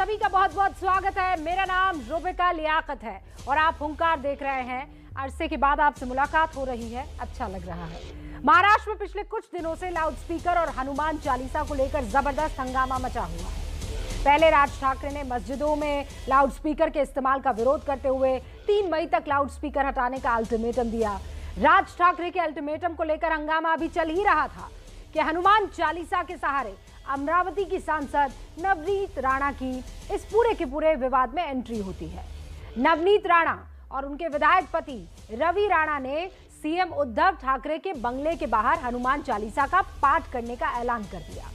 सभी का बहुत बहुत स्वागत है। मेरा नाम रुबिका लियाकत है और आप हुंकार देख रहे हैं। अरसे के बाद आपसे मुलाकात हो रही है, अच्छा लग रहा है। महाराष्ट्र में पिछले कुछ दिनों से लाउडस्पीकर और हनुमान चालीसा को लेकर जबरदस्त हंगामा मचा हुआ है। पहले राज ठाकरे ने मस्जिदों में लाउडस्पीकर के इस्तेमाल का विरोध करते हुए 3 मई तक लाउडस्पीकर हटाने का अल्टीमेटम दिया। राज ठाकरे के अल्टीमेटम को लेकर हंगामा अभी चल ही रहा था कि हनुमान चालीसा के सहारे अमरावती की सांसद नवनीत राणा की इस पूरे के पूरे विवाद में एंट्री होती है। नवनीत राणा और उनके विधायक पति रवि राणा ने सीएम उद्धव ठाकरे के बंगले के बाहर हनुमान चालीसा का पाठ करने का ऐलान कर दिया।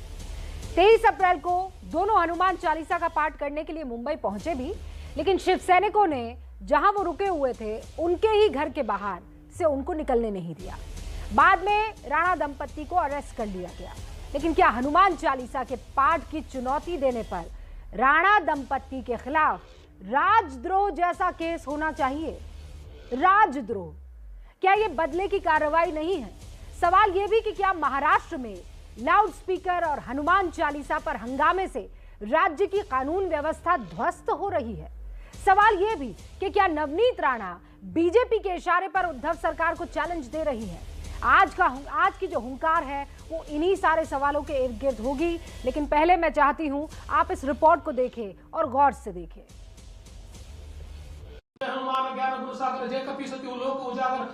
23 अप्रैल को दोनों हनुमान चालीसा का पाठ करने के लिए मुंबई पहुंचे भी, लेकिन शिव सैनिकों ने जहां वो रुके हुए थे उनके ही घर के बाहर से उनको निकलने नहीं दिया। बाद में राणा दंपत्ति को अरेस्ट कर लिया गया। लेकिन क्या हनुमान चालीसा के पाठ की चुनौती देने पर राणा दंपत्ति के खिलाफ राजद्रोह जैसा केस होना चाहिए? राजद्रोह, क्या यह बदले की कार्रवाई नहीं है? सवाल यह भी कि क्या महाराष्ट्र में लाउडस्पीकर और हनुमान चालीसा पर हंगामे से राज्य की कानून व्यवस्था ध्वस्त हो रही है? सवाल यह भी कि क्या नवनीत राणा बीजेपी के इशारे पर उद्धव सरकार को चैलेंज दे रही है? आज की जो हुंकार है वो इन्हीं सारे सवालों के इर्द गिर्द होगी। लेकिन पहले मैं चाहती हूं आप इस रिपोर्ट को देखें और गौर से देखें। हनुमान ज्ञान गुरु सागर जय कपीसति लोक उजागर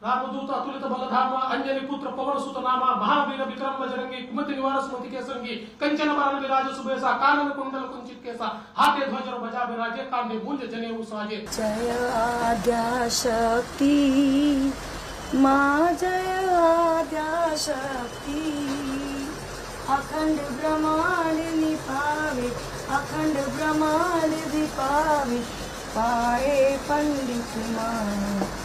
रामदूत अतुलित बलधामा अंजनी पुत्र पवन सुत नामा महावीर विक्रम बजरंगी कुमति निवार सुमति के संगी कंचन बरन विराज सुबेसा कानन कुंडल कुंचित केसा हाथे ध्वज बजा विराजे कांधे मूंज जनेऊ साजे। जय आद्या शक्ति माँ, जय आद्या शक्ति, अखंड ब्रह्मांड निपावे, अखंड ब्रह्मांड दीपावे, पाए पंडित माँ।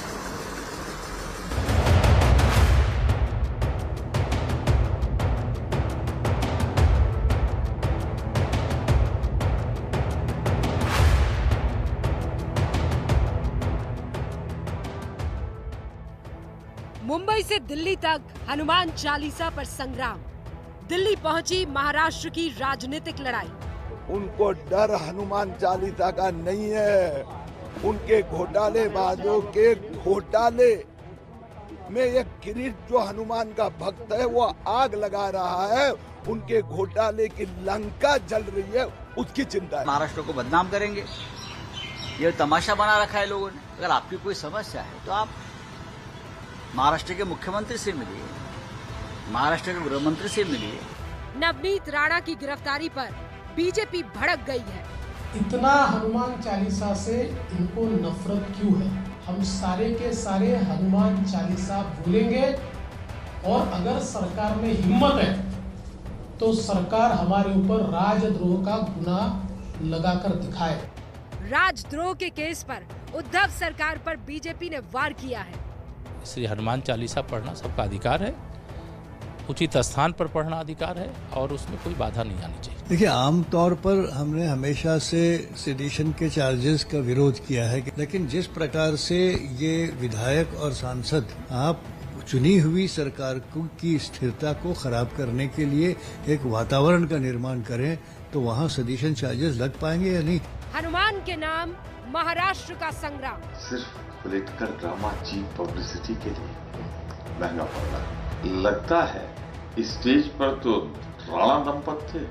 मुंबई से दिल्ली तक हनुमान चालीसा पर संग्राम। दिल्ली पहुंची महाराष्ट्र की राजनीतिक लड़ाई। उनको डर हनुमान चालीसा का नहीं है। उनके घोटालेबाजों के घोटाले में एक किरीट जो हनुमान का भक्त है वो आग लगा रहा है। उनके घोटाले की लंका जल रही है, उसकी चिंता है। महाराष्ट्र को बदनाम करेंगे, ये तमाशा बना रखा है लोगों ने। अगर आपकी कोई समस्या है तो आप महाराष्ट्र के मुख्यमंत्री से मिलिए, महाराष्ट्र के गृह मंत्री से मिलिए। नवनीत राणा की गिरफ्तारी पर बीजेपी भड़क गई है। इतना हनुमान चालीसा से इनको नफरत क्यों है? हम सारे के सारे हनुमान चालीसा भूलेंगे और अगर सरकार में हिम्मत है तो सरकार हमारे ऊपर राजद्रोह का गुनाह लगाकर दिखाए। राजद्रोह के केस पर उद्धव सरकार पर बीजेपी ने वार किया है। श्री हनुमान चालीसा पढ़ना सबका अधिकार है, उचित स्थान पर पढ़ना अधिकार है और उसमें कोई बाधा नहीं आनी चाहिए। देखिए, आमतौर पर हमने हमेशा से सेडिशन के चार्जेस का विरोध किया है, लेकिन जिस प्रकार से ये विधायक और सांसद आप चुनी हुई सरकार की स्थिरता को खराब करने के लिए एक वातावरण का निर्माण करें तो वहाँ सेडिशन चार्जेस लग पाएंगे या नहीं? हनुमान के नाम महाराष्ट्र का संग्राम सिर्फ पॉलिटिकल ड्रामा, चीप पब्लिसिटी के लिए महंगा पड़ रहा है। लगता है इस स्टेज पर तो राणा दंपत्ति थे,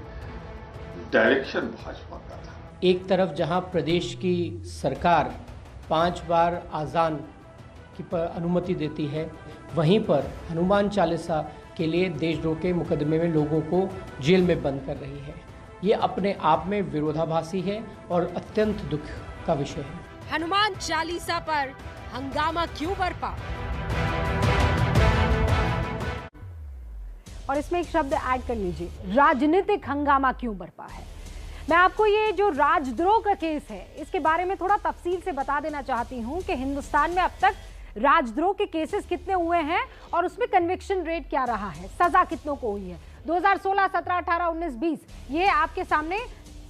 डायरेक्शन भाजपा का था। एक तरफ जहां प्रदेश की सरकार 5 बार आजान की अनुमति देती है, वहीं पर हनुमान चालीसा के लिए देशद्रोह के मुकदमे में लोगों को जेल में बंद कर रही है। ये अपने आप में विरोधाभासी है और अत्यंत दुख का विषय है। हनुमान चालीसा पर हंगामा क्यों बरपा? और इसमें एक शब्द ऐड कर लीजिए, राजनीतिक हंगामा क्यों बरपा है। मैं आपको ये जो राजद्रोह का केस है इसके बारे में थोड़ा तफसील से बता देना चाहती हूं कि हिंदुस्तान में अब तक राजद्रोह के केसेस कितने हुए हैं और उसमें कन्विक्शन रेट क्या रहा है, सजा कितनों को हुई है। 2016, 17, 18, 19, 20 ये आपके सामने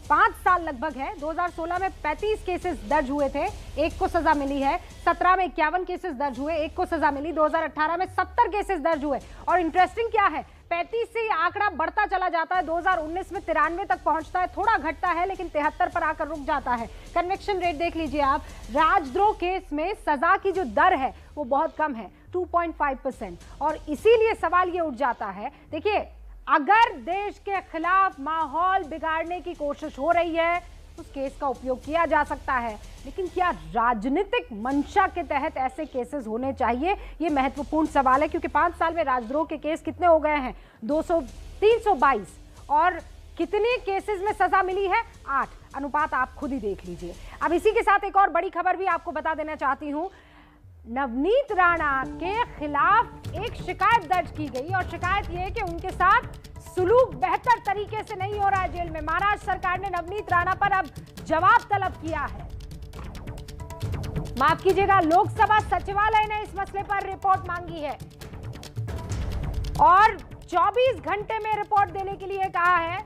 5 साल लगभग है। 2016 में 35 केसेस दर्ज हुए थे, एक को सजा मिली है। 17 में 51 केसेस दर्ज हुए, एक को सजा मिली। 2018 में 70 केसेस दर्ज हुए। और इंटरेस्टिंग क्या है, 35 से ये आंकड़ा बढ़ता चला जाता है, 2019 में 93 तक पहुंचता है, थोड़ा घटता है लेकिन 73 पर आकर रुक जाता है। कन्विक्शन रेट देख लीजिए आप, राजद्रोह केस में सजा की जो दर है वो बहुत कम है, 2.5%। और इसीलिए सवाल ये उठ जाता है, देखिए अगर देश के खिलाफ माहौल बिगाड़ने की कोशिश हो रही है उस केस का उपयोग किया जा सकता है, लेकिन क्या राजनीतिक मंशा के तहत ऐसे केसेस होने चाहिए? ये महत्वपूर्ण सवाल है, क्योंकि 5 साल में राजद्रोह के केस कितने हो गए हैं? 322। और कितने केसेस में सजा मिली है? 8। अनुपात आप खुद ही देख लीजिए। अब इसी के साथ एक और बड़ी खबर भी आपको बता देना चाहती हूं। नवनीत राणा के खिलाफ एक शिकायत दर्ज की गई और शिकायत यह है कि उनके साथ सुलूक बेहतर तरीके से नहीं हो रहा है जेल में। महाराष्ट्र सरकार ने नवनीत राणा पर अब जवाब तलब किया है। माफ कीजिएगा, लोकसभा सचिवालय ने इस मसले पर रिपोर्ट मांगी है और 24 घंटे में रिपोर्ट देने के लिए कहा है,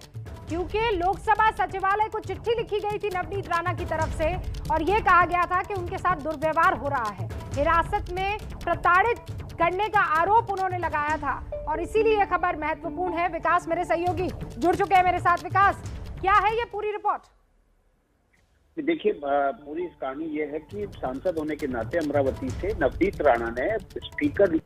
क्योंकि लोकसभा सचिवालय को चिट्ठी लिखी गई थी नवनीत राणा की तरफ से और यह कहा गया था कि उनके साथ दुर्व्यवहार हो रहा है, हिरासत में प्रताड़ित करने का आरोप उन्होंने लगाया था और इसीलिए यह खबर महत्वपूर्ण है। विकास मेरे सहयोगी जुड़ चुके हैं मेरे साथ। विकास, क्या है ये पूरी रिपोर्ट? देखिए, पूरी कहानी ये है कि सांसद होने के नाते अमरावती से नवनीत राणा ने स्पीकर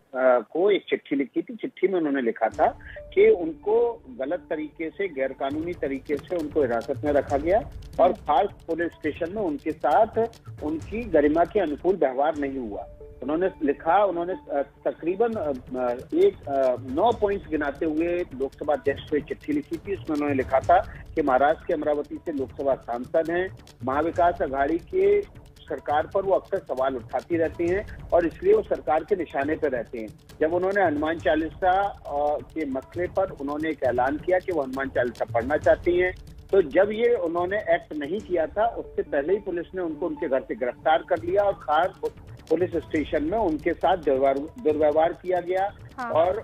को एक चिट्ठी लिखी थी। चिट्ठी में उन्होंने लिखा था कि उनको गलत तरीके से, गैरकानूनी तरीके से उनको हिरासत में रखा गया और खास पुलिस स्टेशन में उनके साथ उनकी गरिमा के अनुकूल व्यवहार नहीं हुआ। उन्होंने लिखा, उन्होंने तकरीबन 9 पॉइंट्स गिनाते हुए लोकसभा अध्यक्ष को चिट्ठी लिखी थी। उसमें उन्होंने लिखा था कि महाराष्ट्र के अमरावती से लोकसभा सांसद हैं, महाविकास आघाड़ी के सरकार पर वो अक्सर सवाल उठाती रहती हैं और इसलिए वो सरकार के निशाने पर रहते हैं। जब उन्होंने हनुमान चालीसा के मसले पर उन्होंने एक ऐलान किया कि वो हनुमान चालीसा पढ़ना चाहती हैं, तो जब ये उन्होंने एक्ट नहीं किया था उससे पहले ही पुलिस ने उनको उनके घर से गिरफ्तार कर लिया और खास पुलिस स्टेशन में उनके साथ दुर्व्यवहार किया गया। हाँ। और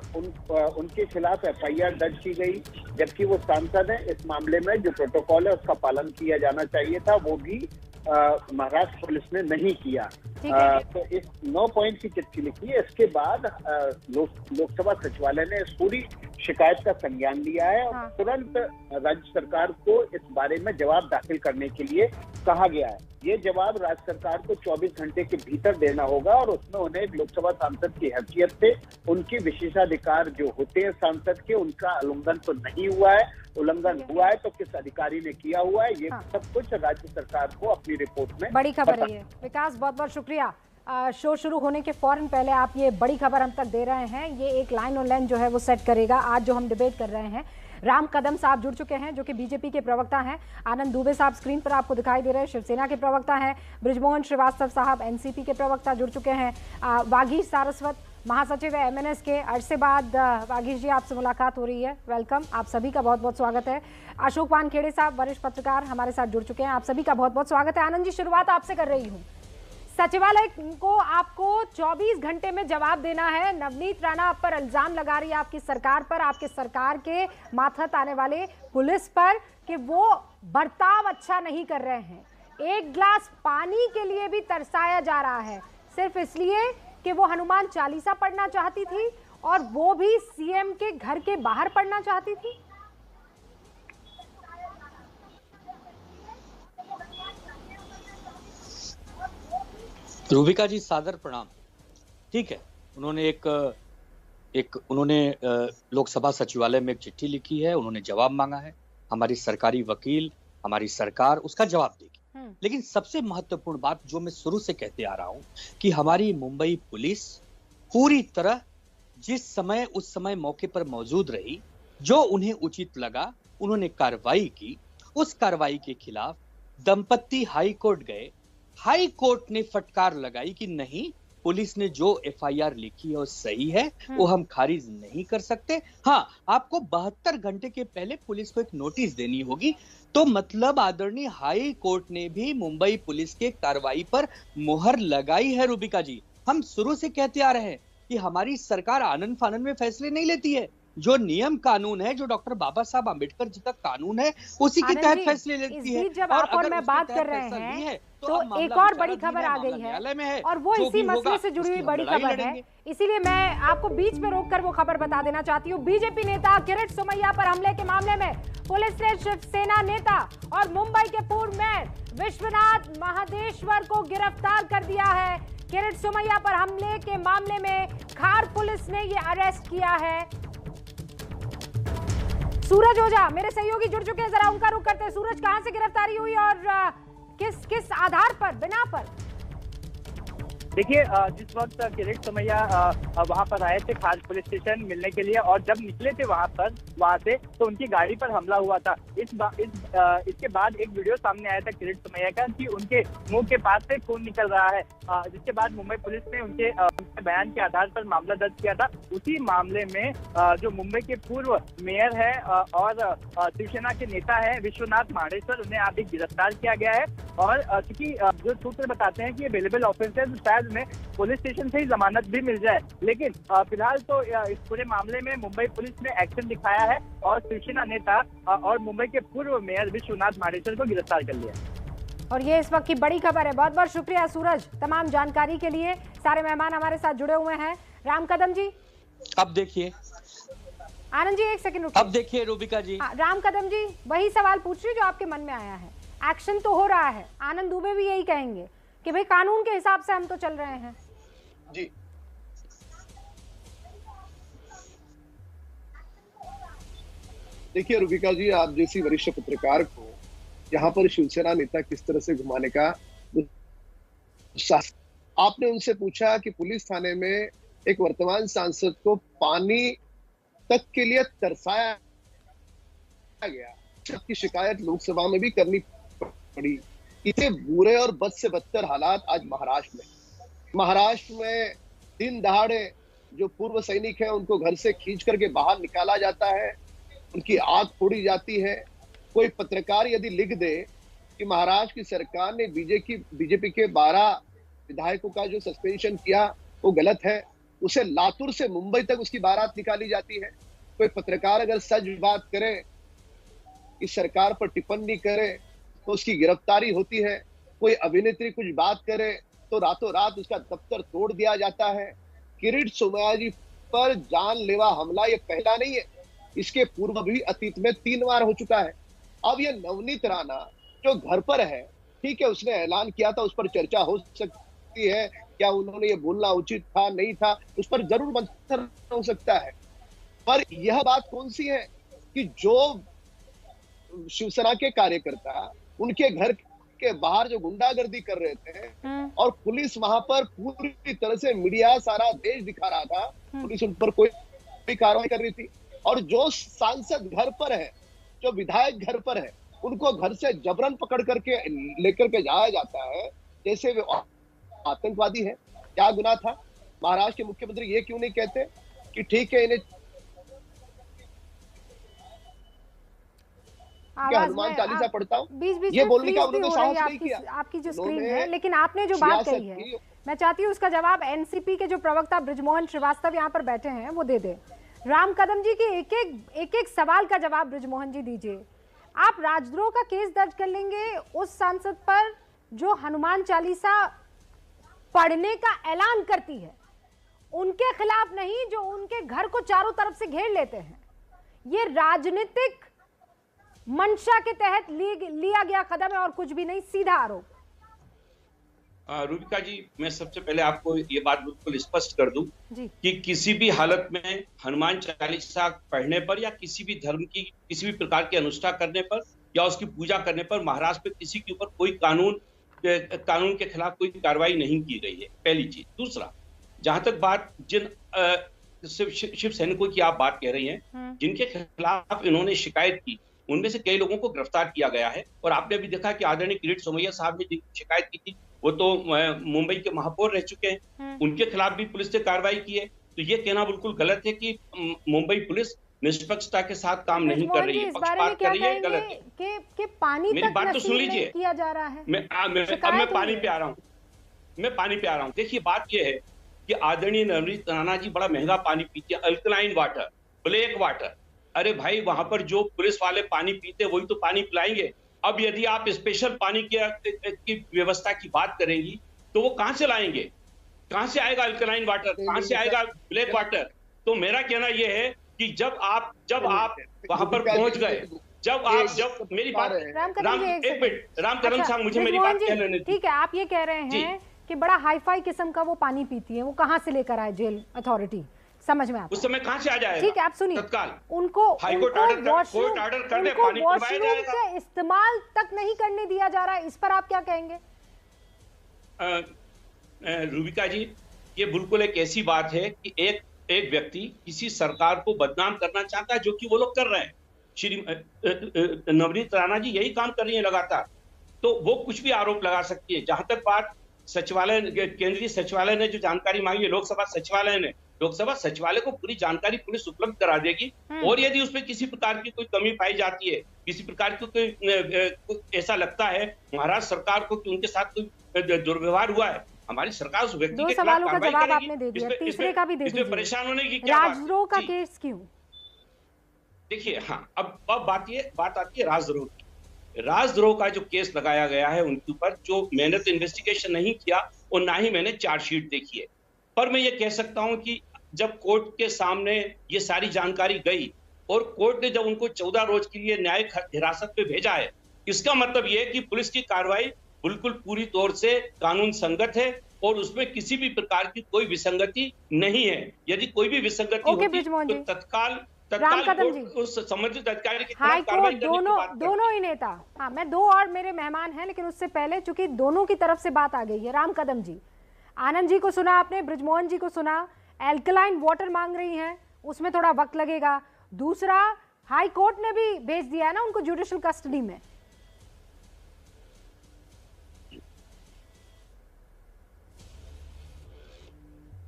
उनके खिलाफ FIR दर्ज की गई, जबकि वो सांसद है। इस मामले में जो प्रोटोकॉल है उसका पालन किया जाना चाहिए था, वो भी महाराष्ट्र पुलिस ने नहीं किया। तो इस 9 पॉइंट की चिट्ठी लिखी है। इसके बाद लोकसभा सचिवालय ने इस पूरी शिकायत का संज्ञान लिया है और तुरंत राज्य सरकार को इस बारे में जवाब दाखिल करने के लिए कहा गया है। ये जवाब राज्य सरकार को 24 घंटे के भीतर देना होगा और उसमें उन्हें लोकसभा सांसद की हैसियत से उनके विशेषाधिकार जो होते हैं सांसद के, उनका उल्लंघन तो नहीं हुआ है, उल्लंघन हुआ है तो किस अधिकारी ने किया हुआ है, ये सब कुछ राज्य सरकार को अपनी रिपोर्ट में। बड़ी खबर है ये। विकास, बहुत बहुत शुक्रिया। शो शुरू होने के फौरन पहले आप ये बड़ी खबर हम तक दे रहे हैं। ये एक लाइन ऑन लाइन जो है वो सेट करेगा आज जो हम डिबेट कर रहे हैं। राम कदम साहब जुड़ चुके हैं जो कि बीजेपी के प्रवक्ता हैं। आनंद दुबे साहब स्क्रीन पर आपको दिखाई दे रहे हैं, शिवसेना के प्रवक्ता हैं। बृजमोहन श्रीवास्तव साहब एनसीपी के प्रवक्ता जुड़ चुके हैं। वागीश सारस्वत महासचिव है MNS के। अरसे बाद वागीश जी आपसे मुलाकात हो रही है, वेलकम, आप सभी का बहुत बहुत स्वागत है। अशोक वानखेड़े साहब वरिष्ठ पत्रकार हमारे साथ जुड़ चुके हैं, आप सभी का बहुत बहुत स्वागत है। आनंद जी, शुरुआत आपसे कर रही हूँ। सचिवालय को आपको 24 घंटे में जवाब देना है। नवनीत राणा आप पर इल्जाम लगा रही है, आपकी सरकार पर, आपके सरकार के मातहत आने वाले पुलिस पर, कि वो बर्ताव अच्छा नहीं कर रहे हैं। एक गिलास पानी के लिए भी तरसाया जा रहा है, सिर्फ इसलिए कि वो हनुमान चालीसा पढ़ना चाहती थी और वो भी CM के घर के बाहर पढ़ना चाहती थी। रूबिका जी, सादर प्रणाम। ठीक है, उन्होंने उन्होंने लोकसभा सचिवालय में एक चिट्ठी लिखी है, उन्होंने जवाब मांगा है। हमारी सरकारी वकील, हमारी सरकार उसका जवाब देगी। लेकिन सबसे महत्वपूर्ण बात जो मैं शुरू से कहते आ रहा हूं कि हमारी मुंबई पुलिस पूरी तरह जिस समय उस समय मौके पर मौजूद रही, जो उन्हें उचित लगा उन्होंने कार्रवाई की। उस कार्रवाई के खिलाफ दंपत्ति हाई कोर्ट गए। हाई कोर्ट ने फटकार लगाई कि नहीं, पुलिस ने जो FIR लिखी है वो सही है, वो हम खारिज नहीं कर सकते। हाँ, आपको 72 घंटे के पहले पुलिस को एक नोटिस देनी होगी। तो मतलब आदरणीय हाई कोर्ट ने भी मुंबई पुलिस के कार्रवाई पर मुहर लगाई है। रूबिका जी, हम शुरू से कहते आ रहे हैं कि हमारी सरकार आनन फानन में फैसले नहीं लेती है। जो नियम कानून है, जो डॉक्टर बाबा साहब आम्बेडकर जी का कानून है, उसी के तहत फैसले लेती है। जब आप और मैं बात कर रहे हैं तो एक और बड़ी खबर आ गई है और वो इसी मसले से जुड़ी हुई बड़ी खबर है, इसीलिए मैं आपको बीच में रोककर वो खबर बता देना चाहती हूँ। बीजेपी नेता किरीट सोमैया पर हमले के मामले में पुलिस ने शिवसेना नेता और मुंबई के पूर्व मेयर विश्वनाथ महादेश्वर को गिरफ्तार कर दिया है। किरीट सोमैया पर हमले के मामले में खार पुलिस ने ये अरेस्ट किया है। सूरज ओझा मेरे सहयोगी जुड़ चुके हैं, जरा उनका रुख करते हैं। सूरज, कहां से गिरफ्तारी हुई और किस आधार पर, बिना पर? देखिए, जिस वक्त किरीट सोमैया वहां पर आए थे खास पुलिस स्टेशन मिलने के लिए, और जब निकले थे वहां से तो उनकी गाड़ी पर हमला हुआ था। इसके बाद एक वीडियो सामने आया था किरीट सोमैया का कि उनके मुंह के पास से खून निकल रहा है, जिसके बाद मुंबई पुलिस ने उनके बयान के आधार पर मामला दर्ज किया था। उसी मामले में जो मुंबई के पूर्व मेयर है और शिवसेना के नेता है विश्वनाथ महादेश्वर, उन्हें अभी गिरफ्तार किया गया है। और क्योंकि जो सूत्र बताते हैं कि अवेलेबल ऑफेंस है, तो शायद उन्हें पुलिस स्टेशन से ही जमानत भी मिल जाए, लेकिन फिलहाल तो इस पूरे मामले में मुंबई पुलिस ने एक्शन दिखाया है और शिवसेना नेता और मुंबई के पूर्व मेयर विश्वनाथ महादेश्वर को गिरफ्तार कर लिया। और ये इस वक्त की बड़ी खबर है। बहुत बहुत शुक्रिया सूरज तमाम जानकारी के लिए। सारे मेहमान हमारे साथ जुड़े हुए हैं। राम कदम जी, अब देखिए। आनंद जी एक सेकंड रुकिए। अब देखिए रूबिका जी। राम कदम जी, वही सवाल पूछ रही जो आपके मन में आया है। एक्शन तो हो रहा है, आनंद दुबे भी यही कहेंगे कि भाई कानून के हिसाब से हम तो चल रहे हैं। जी, देखिए रूबिका जी, आप जैसी वरिष्ठ पत्रकार को यहाँ पर शिवसेना नेता किस तरह से घुमाने का, आपने उनसे पूछा कि पुलिस थाने में एक वर्तमान सांसद को पानी तक के लिए तरसाया गया, की शिकायत लोकसभा में भी करनी पड़ी। इतने बुरे और बद से बदतर हालात आज महाराष्ट्र में दिन दहाड़े जो पूर्व सैनिक हैं उनको घर से खींच करके बाहर निकाला जाता है, उनकी आंख फोड़ी जाती है। कोई पत्रकार यदि लिख दे कि महाराष्ट्र की सरकार ने बीजेपी के 12 विधायकों का जो सस्पेंशन किया वो गलत है, उसे लातूर से मुंबई तक उसकी बारात निकाली जाती है। कोई पत्रकार अगर सच बात करे, इस सरकार पर टिप्पणी करे तो उसकी गिरफ्तारी होती है। कोई अभिनेत्री कुछ बात करे तो रातों रात उसका दफ्तर तोड़ दिया जाता है। किरीट सोमैया जी पर जानलेवा हमला ये पहला नहीं है, इसके पूर्व भी अतीत में 3 बार हो चुका है। अब ये नवनीत राणा जो घर पर है, ठीक है, उसने ऐलान किया था, उस पर चर्चा हो सकती है, क्या उन्होंने ये बोलना उचित था नहीं था, उस पर जरूर मंथन हो सकता है। पर यह बात कौन सी है कि जो शिवसेना के कार्यकर्ता उनके घर के बाहर जो गुंडागर्दी कर रहे थे और पुलिस वहां पर पूरी तरह से, मीडिया सारा देश दिखा रहा था, पुलिस उन पर कोई कार्रवाई कर रही थी। और जो सांसद घर पर है, जो विधायक घर पर है, उनको घर से जबरन पकड़ करके लेकर के जाया जाता है जैसे वे आतंकवादी है। क्या गुनाह था? महाराष्ट्र के मुख्यमंत्री ये क्यों नहीं कहते कि ठीक है, इन्हें क्या हनुमान चालीसा पढ़ता हूँ, ये बोलने का उन्होंने साहस नहीं किया। आपकी जो स्क्रीन है, लेकिन आपने जो बात कही है, मैं चाहती हूँ उसका जवाब एनसीपी के जो प्रवक्ता ब्रिजमोहन श्रीवास्तव यहाँ पर बैठे हैं वो दे दे। राम कदम जी के एक एक सवाल का जवाब ब्रिजमोहन जी दीजिए। आप राजद्रोह का केस दर्ज कर लेंगे उस सांसद पर जो हनुमान चालीसा पढ़ने का ऐलान करती है, उनके खिलाफ नहीं जो उनके घर को चारों तरफ से घेर लेते हैं। ये राजनीतिक मंशा के तहत लिया गया कदम है और कुछ भी नहीं, सीधा आरोप। रूबिका जी, मैं सबसे पहले आपको ये बात बिल्कुल स्पष्ट कर दूं कि किसी भी हालत में हनुमान चालीसा पढ़ने पर या किसी भी धर्म की किसी भी प्रकार की अनुष्ठा करने पर या उसकी पूजा करने पर महाराष्ट्र में किसी के ऊपर कोई कानून के खिलाफ कोई कार्रवाई नहीं की गई है, पहली चीज। दूसरा, जहां तक बात जिन शिव सैनिकों की आप बात कह रही हैं, जिनके खिलाफ इन्होंने शिकायत की, उनमें से कई लोगों को गिरफ्तार किया गया है। और आपने भी देखा कि आदरणीय किरीट सोमैया साहब ने जिनकी शिकायत की थी वो तो मुंबई के महापौर रह चुके हैं, उनके खिलाफ भी पुलिस ने कार्रवाई की है। तो ये कहना बिल्कुल गलत है कि मुंबई पुलिस निष्पक्षता के साथ काम नहीं कर रही है, पक्षपात कर रही है, गलत है। कि पानी मेरी बात तो सुन लीजिए, किया जा रहा है। मैं पानी पे आ रहा हूँ। देखिए, बात यह है कि आदरणीय नवनीत राणा जी बड़ा महंगा पानी पीते हैं, अल्कलाइन वाटर, ब्लैक वाटर। अरे भाई, वहां पर जो पुलिस वाले पानी पीते वही तो पानी पिलाएंगे। अब यदि आप स्पेशल पानी की व्यवस्था की बात करेंगी तो वो कहां से लाएंगे? कहां से आएगा अल्कलाइन वाटर? कहां से आएगा ब्लैक वाटर? तो मेरा कहना यह है कि जब आप वहां पर पहुंच गए, जब मेरी बात एक मिनट राम कदम साहब, मुझे मेरी बात कह लेने दीजिए। ठीक है, आप ये कह रहे हैं कि बड़ा हाईफाई किस्म का वो पानी पीती है, वो कहां से लेकर आए जेल अथॉरिटी? समझ में आता उस समय कहां से आ जाएगा? ठीक है, आप सुनिए, तत्काल उनको हाईकोर्ट ऑर्डर कर दे, पानी पिलवाया जाएगा। का इस्तेमाल तक नहीं करने दिया जा रहा है, इस पर आप क्या कहेंगे? रूबिका जी, ये बिल्कुल एक ऐसी बात है कि एक व्यक्ति किसी सरकार को बदनाम करना चाहता है, जो कि वो लोग कर रहे हैं। श्री नवनीत राणा जी यही काम कर रही है लगातार, तो वो कुछ भी आरोप लगा सकती है। जहां तक बात सचिवालय, केंद्रीय सचिवालय ने जो जानकारी मांगी है, लोकसभा सचिवालय को पूरी जानकारी पुलिस उपलब्ध करा देगी। और यदि उसमें किसी प्रकार की कोई कमी पाई जाती है, किसी प्रकार की कोई ऐसा लगता है महाराष्ट्र सरकार को कि उनके साथ कोई दुर्व्यवहार हुआ है, हमारी सरकार उस व्यक्ति के खिलाफ कार्रवाई जवाब आपने दे दिया, तीसरे का भी दे दीजिए। परेशान होने की क्या बात? राजद्रोह का केस क्यों? देखिए, हाँ, अब बात आती है राजद्रोह की। राजद्रोह का जो केस लगाया गया है उनके ऊपर, जो मैंने तो इन्वेस्टिगेशन नहीं किया और ना ही मैंने चार्जशीट देखी है, पर मैं ये कह सकता हूं कि जब कोर्ट के सामने ये सारी जानकारी गई और कोर्ट ने जब उनको 14 रोज के लिए न्यायिक हिरासत में भेजा है, इसका मतलब ये है कि पुलिस की कार्रवाई बिल्कुल पूरी तौर से कानून संगत है और उसमें किसी भी प्रकार की कोई विसंगति नहीं है। यदि कोई भी विसंगति होती तो तत्काल उस संबंधित अधिकारी के खिलाफ कार्रवाई करने की बात दोनों ही नेता, हाँ, मैं दो और मेरे मेहमान हैं, लेकिन उससे पहले चूंकि दोनों की तरफ से बात आ गई है, राम कदम जी, आनंद जी को सुना आपने, बृजमोहन जी को सुना, एल्कलाइन वाटर मांग रही हैं, उसमें थोड़ा वक्त लगेगा। दूसरा, हाई कोर्ट ने भी भेज दिया है ना उनको जुडिशियल कस्टडी में।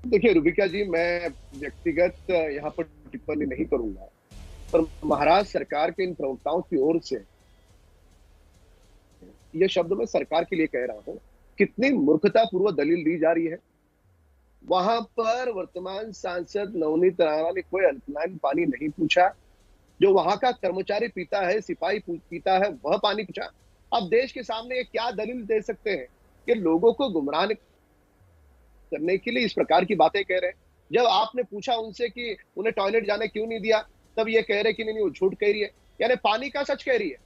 देखिए रूबिका जी, मैं व्यक्तिगत यहाँ पर टिप्पणी नहीं करूंगा, पर महाराष्ट्र सरकार के इन प्रवक्ताओं की ओर से यह शब्द मैं सरकार के लिए कह रहा हूं, कितनी मूर्खतापूर्वक दलील दी जा रही है। वहां पर वर्तमान सांसद नवनीत राणा ने कोई अल्कलाइन पानी नहीं पूछा, जो वहां का कर्मचारी पीता है, सिपाही पीता है, वह पानी पूछा। अब देश के सामने क्या दलील दे सकते हैं कि लोगों को गुमराह करने के लिए इस प्रकार की बातें कह रहे हैं? जब आपने पूछा उनसे कि उन्हें टॉयलेट जाने क्यों नहीं दिया, तब ये कह रहे कि नहीं वो झूठ कह रही है। यानी पानी का सच कह रही है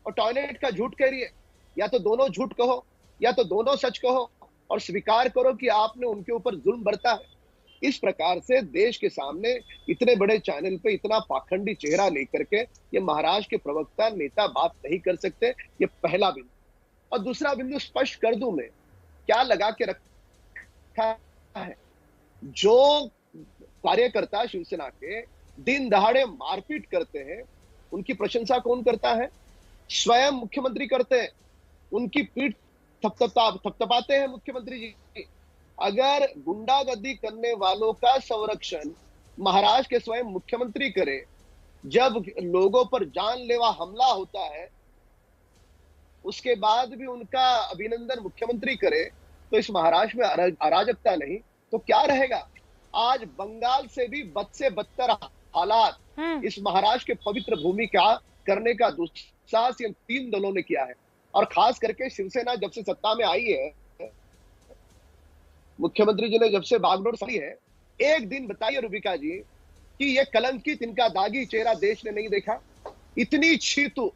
और टॉयलेट का झूठ कह रही है। या तो दोनों झूठ कहो या तो दोनों सच कहो और स्वीकार करो कि आपने उनके ऊपर जुल्म बरता है। इस प्रकार से देश के सामने इतने बड़े चैनल पे इतना पाखंडी चेहरा लेकर के ये महाराष्ट्र के प्रवक्ता नेता बात नहीं कर सकते। ये पहला बिंदु। और दूसरा बिंदु स्पष्ट कर दूं मैं, क्या लगा के रखा है, जो कार्यकर्ता शिवसेना के दिन दहाड़े मारपीट करते हैं उनकी प्रशंसा कौन करता है? स्वयं मुख्यमंत्री करते हैं। उनकी पीठ थपथपाते हैं मुख्यमंत्री जी। अगर गुंडागर्दी करने वालों का संरक्षण महाराष्ट्र के स्वयं मुख्यमंत्री करे, जब लोगों पर जानलेवा हमला होता है उसके बाद भी उनका अभिनंदन मुख्यमंत्री करे, तो इस महाराष्ट्र में अराजकता नहीं तो क्या रहेगा? आज बंगाल से भी बद से बदतर हालात इस महाराष्ट्र के पवित्र भूमि का करने का दुस्साहस इन तीन दलों ने किया है। और खास करके शिवसेना जब से सत्ता में आई है, मुख्यमंत्री जी ने जब से बागडोर संभाली है, एक दिन बताइए रूबिका जी कि ये कलंकित, इनका दागी चेहरा देश ने नहीं देखा। इतनी छीतु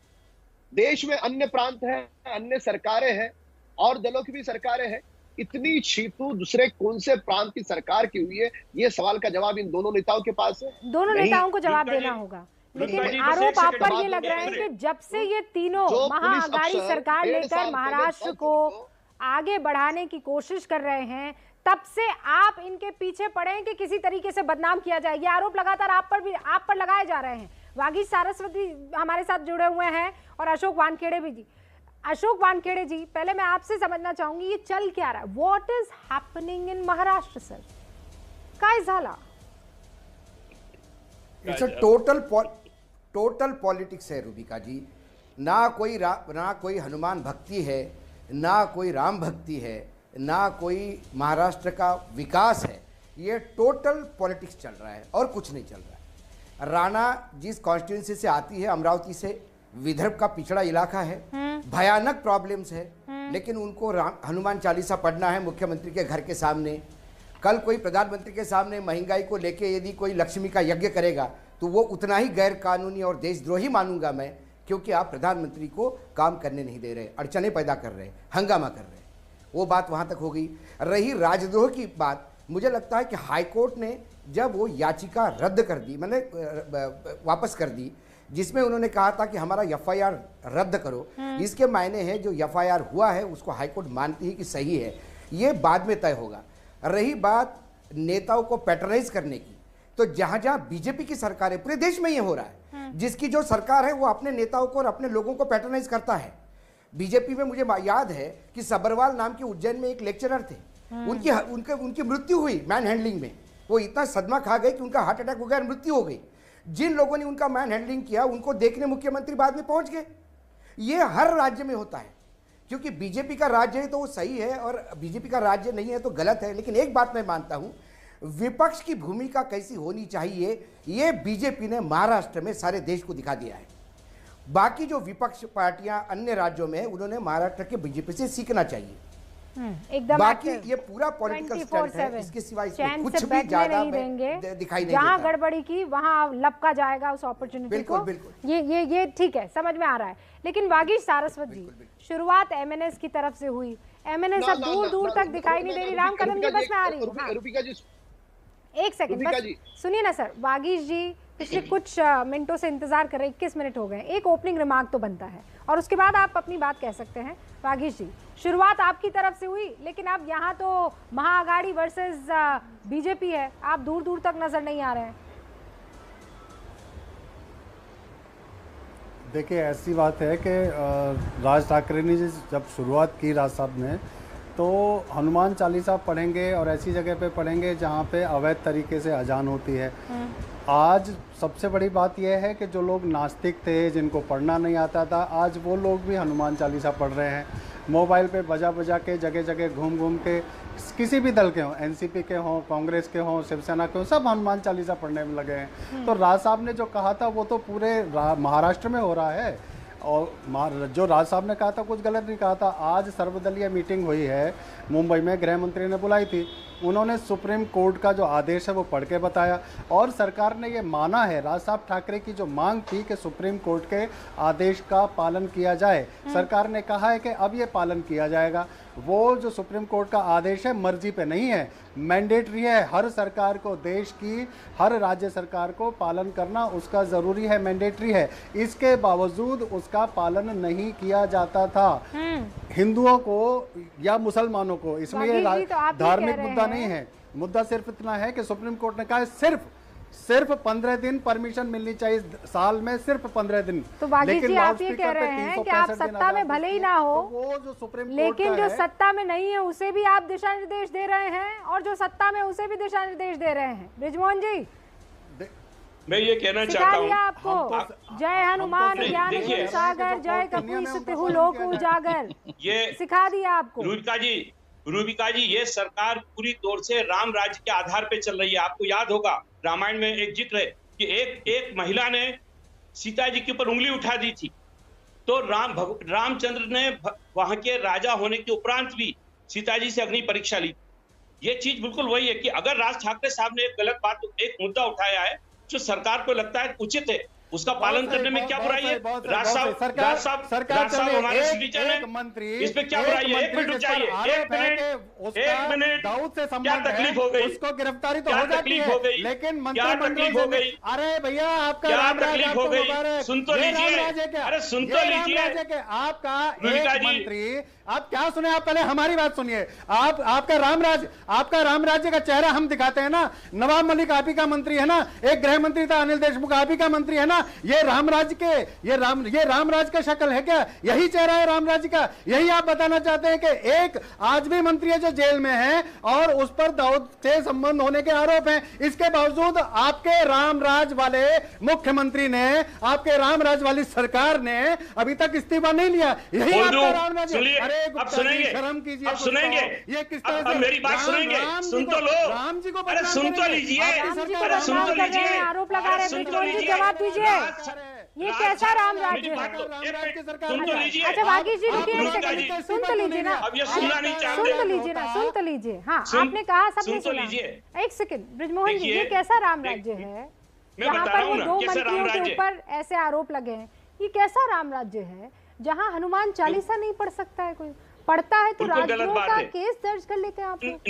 देश में अन्य प्रांत हैं, अन्य सरकारें हैं और दलों की भी सरकारें हैं, इतनी छीतु दूसरे कौन से प्रांत की सरकार की हुई है? ये सवाल का जवाब इन दोनों नेताओं के पास है। दोनों नेताओं को जवाब देना होगा। लेकिन आरोप आप पर ये लग रहा है कि जब से ये तीनों महाअघाड़ी सरकार लेकर महाराष्ट्र को आगे बढ़ाने की कोशिश कर रहे हैं, तब से आप इनके पीछे पड़े हैं कि किसी तरीके से बदनाम किया जाए। ये आरोप लगातार आप पर लगाए जा रहे हैं। वागीश सारस्वती हमारे साथ जुड़े हुए हैं और अशोक वानखेड़े भी जी। अशोक वानखेड़े जी, पहले मैं आपसे समझना चाहूंगी ये चल क्या रहा है? What is happening in Maharashtra sir? काय झाला? इट्स अ टोटल पॉलिटिक्स है रूबिका जी। ना कोई हनुमान भक्ति है, ना कोई राम भक्ति है, ना कोई महाराष्ट्र का विकास है। ये टोटल पॉलिटिक्स चल रहा है और कुछ नहीं चल रहा है। राणा जिस कॉन्स्टिट्यूंसी से आती है, अमरावती से, विदर्भ का पिछड़ा इलाका है, भयानक प्रॉब्लम्स है, लेकिन उनको हनुमान चालीसा पढ़ना है मुख्यमंत्री के घर के सामने। कल कोई प्रधानमंत्री के सामने महंगाई को लेके यदि कोई लक्ष्मी का यज्ञ करेगा तो वो उतना ही गैर कानूनी और देशद्रोही मानूंगा मैं, क्योंकि आप प्रधानमंत्री को काम करने नहीं दे रहे, अड़चने पैदा कर रहे, हंगामा कर रहे। वो बात वहां तक हो गई। रही राजद्रोह की बात, मुझे लगता है कि हाईकोर्ट ने जब वो याचिका रद्द कर दी, मैंने वापस कर दी, जिसमें उन्होंने कहा था कि हमारा एफआईआर रद्द करो, इसके मायने हैं जो एफआईआर हुआ है उसको हाईकोर्ट मानती है कि सही है, ये बाद में तय होगा। रही बात नेताओं को पैट्रोनाइज करने की, तो जहां जहां बीजेपी की सरकार है, पूरे देश में ये हो रहा है, जिसकी जो सरकार है वो अपने नेताओं को और अपने लोगों को पैट्रोनाइज करता है। बीजेपी में मुझे याद है कि सबरवाल नाम के उज्जैन में एक लेक्चरर थे, उनकी मृत्यु हुई मैन हैंडलिंग में। वो इतना सदमा खा गए कि उनका हार्ट अटैक हो गया, मृत्यु हो गई। जिन लोगों ने उनका मैन हैंडलिंग किया उनको देखने मुख्यमंत्री बाद में पहुंच गए। ये हर राज्य में होता है, क्योंकि बीजेपी का राज्य है तो वो सही है और बीजेपी का राज्य नहीं है तो गलत है। लेकिन एक बात मैं मानता हूं, विपक्ष की भूमिका कैसी होनी चाहिए ये बीजेपी ने महाराष्ट्र में सारे देश को दिखा दिया है। बाकी जो विपक्ष पार्टियां अन्य राज्यों में, उन्होंने महाराष्ट्र के बीजेपी से सीखना चाहिए। एकदम बाकी ये पूरा पॉलिटिकल स्टंट है, इसके सिवाय कुछ भी ज्यादा दिखाई नहीं जहां गड़बड़ी की वहां लपका जाएगा उस अपॉर्चुनिटी को। बिल्कुल। ये ठीक है, समझ में आ रहा है। लेकिन वागीश सारस्वत जी, शुरुआत एमएनएस की तरफ से हुई, एमएनएस अब दूर दूर तक दिखाई नहीं दे रही। राम कदम जी बस में आ रही है, एक सेकंड बस सुनिए ना सर। वागीश जी पिछले कुछ मिनटों से इंतजार कर रहे, 21 मिनट हो गए, एक ओपनिंग रिमार्क तो बनता है और उसके बाद आप अपनी बात कह सकते हैं। वागीश जी, शुरुआत आपकी तरफ से हुई, लेकिन अब यहाँ तो महाअघाड़ी वर्सेस बीजेपी है, आप दूर दूर तक नजर नहीं आ रहे हैं। देखिए, ऐसी बात है कि राज ठाकरे ने जब शुरुआत की, राज साहब ने, तो हनुमान चालीसा पढ़ेंगे और ऐसी जगह पे पढ़ेंगे जहाँ पे अवैध तरीके से अजान होती है। आज सबसे बड़ी बात यह है कि जो लोग नास्तिक थे, जिनको पढ़ना नहीं आता था, आज वो लोग भी हनुमान चालीसा पढ़ रहे हैं। मोबाइल पे बजा बजा के, जगह जगह घूम घूम के, किसी भी दल के हों, एनसीपी के हों, कांग्रेस के हों, शिवसेना के हों, सब हनुमान चालीसा पढ़ने में लगे हैं। तो राज साहब ने जो कहा था वो तो पूरे महाराष्ट्र में हो रहा है, और जो राज साहब ने कहा था कुछ गलत नहीं कहा था। आज सर्वदलीय मीटिंग हुई है मुंबई में, गृह मंत्री ने बुलाई थी, उन्होंने सुप्रीम कोर्ट का जो आदेश है वो पढ़ के बताया और सरकार ने ये माना है। राज साहब ठाकरे की जो मांग थी कि सुप्रीम कोर्ट के आदेश का पालन किया जाए, सरकार ने कहा है कि अब ये पालन किया जाएगा। वो जो सुप्रीम कोर्ट का आदेश है मर्जी पे नहीं है, मैंडेटरी है। हर सरकार को, देश की हर राज्य सरकार को पालन करना उसका ज़रूरी है, मैंडेटरी है। इसके बावजूद उसका पालन नहीं किया जाता था। हिंदुओं को या मुसलमानों को, इसमें ये धार्मिक मुद्दा नहीं है। मुद्दा सिर्फ इतना है कि सुप्रीम कोर्ट ने कहा है सिर्फ 15 दिन परमिशन मिलनी चाहिए साल में, सिर्फ 15 दिन। तो वागीश जी, आप ये कह रहे हैं कि आप सत्ता में भले ही ना हो, तो वो जो सुप्रीम कोर्ट लेकिन जो सत्ता में नहीं है उसे भी आप दिशा निर्देश दे रहे हैं और जो सत्ता में उसे भी दिशा निर्देश दे रहे हैं। बृजमोहन जी, मैं ये कहना चाहता हूँ आपको, जय हनुमान ज्ञान गुण सागर, जय कपीस तिहु लोक उजागर, ये सिखा दिया आपको। रूबिका जी, ये सरकार पूरी तौर से राम राज्य के आधार पे चल रही है। आपको याद होगा रामायण में एक जिक्र है कि एक महिला ने सीता जी के ऊपर उंगली उठा दी थी, तो रामचंद्र ने वहां के राजा होने के उपरांत भी सीता जी से अग्नि परीक्षा ली। ये चीज बिल्कुल वही है कि अगर राज ठाकरे साहब ने एक गलत बात, एक मुद्दा उठाया है जो सरकार को लगता है उचित है, उसका पालन करने में क्या बुराई है? राज साहब हमारे सिटीजन है, इसमें क्या बुराई है? एक मिनट चाहिए, एक मिनट, क्या तकलीफ हो गई? उसको गिरफ्तारी तो हो जाती है, लेकिन क्या तकलीफ हो गई? अरे भैया, आपका क्या तकलीफ हो गई? सुन तो लीजिए, अरे सुन तो लीजिए। आपका एक मंत्री, आप क्या सुने, आप पहले हमारी बात सुनिए। आपका राम राज्य का चेहरा हम दिखाते हैं ना। नवाब मलिक आप ही का मंत्री है ना, एक गृह मंत्री था अनिल देशमुख आप ही का मंत्री है ना। ना, ये रामराज का शक्ल है क्या? यही चेहरा है रामराज का? यही आप बताना चाहते हैं कि एक आज भी मंत्री है जो जेल में है और उस पर दाऊद से संबंध होने के आरोप हैं, इसके बावजूद आपके रामराज वाले मुख्यमंत्री ने, आपके रामराज वाली सरकार ने अभी तक इस्तीफा नहीं लिया। यही आपका रामराज है। अरे गुप्ता जी, शर्म कीजिए। अब सुनेंगे, ये किस तरह से मेरी बात सुनेंगे? सुन तो लो, राम जी को अरे सुन तो लीजिए, अरे सुन तो लीजिए, आरोप लगा रहे हैं, जवाब दीजिए। ये कैसा राम राज्य है? सुन तो लीजिए। अच्छा वागी जी रुकिए एक सेकंड, सुन तो लीजिए ना, अब ये सुनना नहीं चाहते। सुन तो लीजिए ना, सुन तो लीजिए। हाँ आपने कहा, सबने सुना। एक सेकंड ब्रिजमोहन जी, ये कैसा राम राज्य है जहाँ पर वो 2 मंत्रियों के ऊपर ऐसे आरोप लगे हैं? ये कैसा राम राज्य है जहाँ हनुमान चालीसा नहीं पढ़ सकता है कोई? पढ़ता है तो राजद्रोह का केस दर्ज कर लेते हैं आप लोग।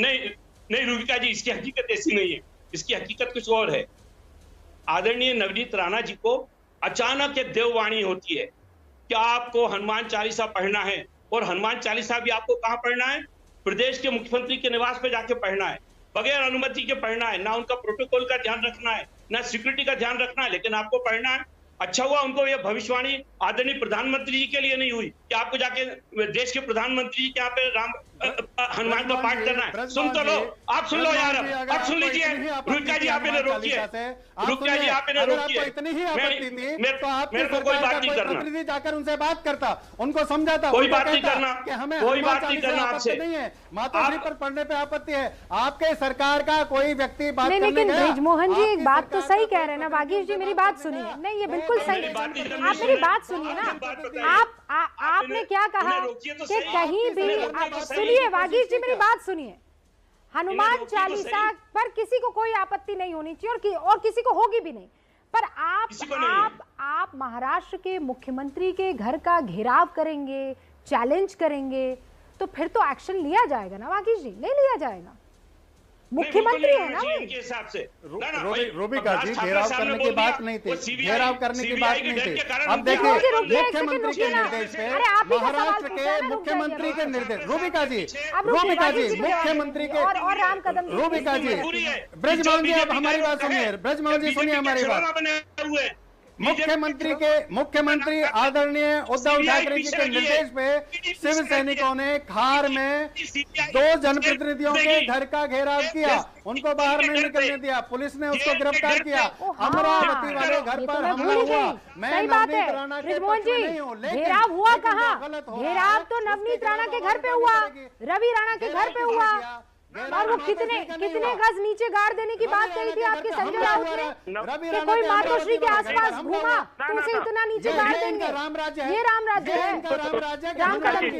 नहीं रूबिका जी, इसकी हकीकत ऐसी नहीं है, इसकी हकीकत कुछ और है। आदरणीय नवनीत राणा जी को अचानक एक देववाणी होती है कि आपको हनुमान चालीसा पढ़ना है, और हनुमान चालीसा भी आपको कहाँ पढ़ना है? प्रदेश के मुख्यमंत्री के निवास पे जाके पढ़ना है, बगैर अनुमति के पढ़ना है। ना उनका प्रोटोकॉल का ध्यान रखना है, ना सिक्योरिटी का ध्यान रखना है, लेकिन आपको पढ़ना है। अच्छा हुआ उनको यह भविष्यवाणी आदरणीय प्रधानमंत्री जी के लिए नहीं हुई कि आपको जाके देश के प्रधानमंत्री जी के यहाँ पे हनुमान का पाठ करना है। सुन तो लो, आप सुन लो यार, अब सुन लीजिए। रुका जी आप इन्हें रोकिए, रुका जी आप इन्हें रोकिए। इतनी ही आपत्ति थी तो आपकी मेरे को कोई बात नहीं करना, प्रतिनिधि जाकर उनसे बात करता, उनको समझाता, कोई बात नहीं करना, कि हमें कोई बात नहीं करना आपसे नहीं है, माताश्री पर पढ़ने पे आपत्ति है। आपके सरकार का कोई व्यक्ति बात नहीं, करने लेकिन ब्रिजमोहन जी एक बात तो सही कह रहे हैं ना, वागीश जी मेरी बात सुनिए। नहीं ये बिल्कुल सही, आप मेरी बात सुनिए ना। आपने क्या कहा कि कहीं भी, सुनिए वागीश जी मेरी बात सुनिए, हनुमान चालीसा पर किसी को कोई आपत्ति नहीं होनी चाहिए और किसी को होगी भी नहीं। पर आप महाराष्ट्र के मुख्यमंत्री के घर का घेराव करेंगे, चैलेंज करेंगे, तो फिर तो एक्शन लिया जाएगा ना वागीश जी? नहीं लिया जाएगा, मुख्यमंत्री है ना इनके हिसाब से। रूबिका जी, घेराव करने की बात नहीं थी, घेराव करने की बात नहीं थी। अब देखिए मुख्यमंत्री के निर्देश पे, महाराष्ट्र के मुख्यमंत्री के निर्देश, रूबिका जी मुख्यमंत्री के, और राम कदम, रूबिका जी, ब्रजमोहन जी अब हमारी बात सुनिए, ब्रजमोहन जी सुनिए हमारी बात। मुख्यमंत्री आदरणीय उद्धव ठाकरे जी के निर्देश पे शिव सैनिकों ने खार में 2 जनप्रतिनिधियों के घर का घेराव किया, उनको बाहर नहीं निकलने दिया, पुलिस ने उसको गिरफ्तार किया, अमरावती वाले घर पर हमला हुआ। मैं नवनीत राणा के पक्ष में नहीं हूँ, लेकिन घेराव हुआ कहाँ? घेराव तो नवनीत राणा के घर पे हुआ, रवि राणा के घर पे हुआ, और वो कितने गज नीचे गाड़ देने की बात कही थी आपके संजय राउत ने कि कोई मातोश्री के आसपास घूमा तो उसे इतना नीचे गाड़ देंगे। ये राम राज्य है, राम कदम जी।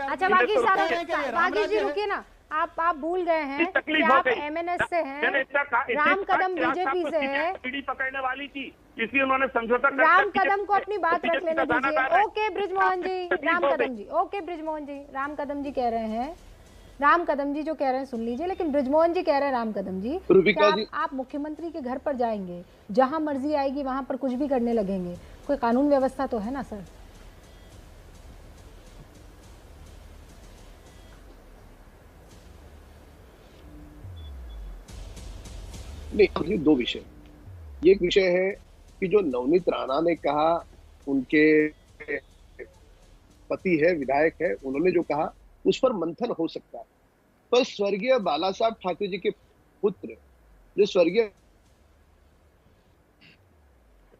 अच्छा बागी जी रुकिए ना, आप भूल गए हैं कि आप एमएनएस से हैं, राम कदम बीजेपी से है, पकड़ने वाली थी इसलिए उन्होंने समझौता। राम कदम को अपनी बात रख लेने दीजिए। ओके ब्रिजमोहन जी, राम कदम जी, ओके ब्रिजमोहन जी, राम कदम जी कह रहे हैं, राम कदम जी जो कह रहे हैं सुन लीजिए, लेकिन ब्रिजमोहन जी कह रहे हैं राम कदम जी आप मुख्यमंत्री के घर पर जाएंगे, जहां मर्जी आएगी वहां पर कुछ भी करने लगेंगे, कोई कानून व्यवस्था तो है ना सर? नहीं, ये 2 विषय, ये एक विषय है कि जो नवनीत राणा ने कहा, उनके पति है, विधायक है, उन्होंने जो कहा उस पर मंथन हो सकता है, पर स्वर्गीय बाला साहब ठाकरे जी के पुत्र जो स्वर्गीय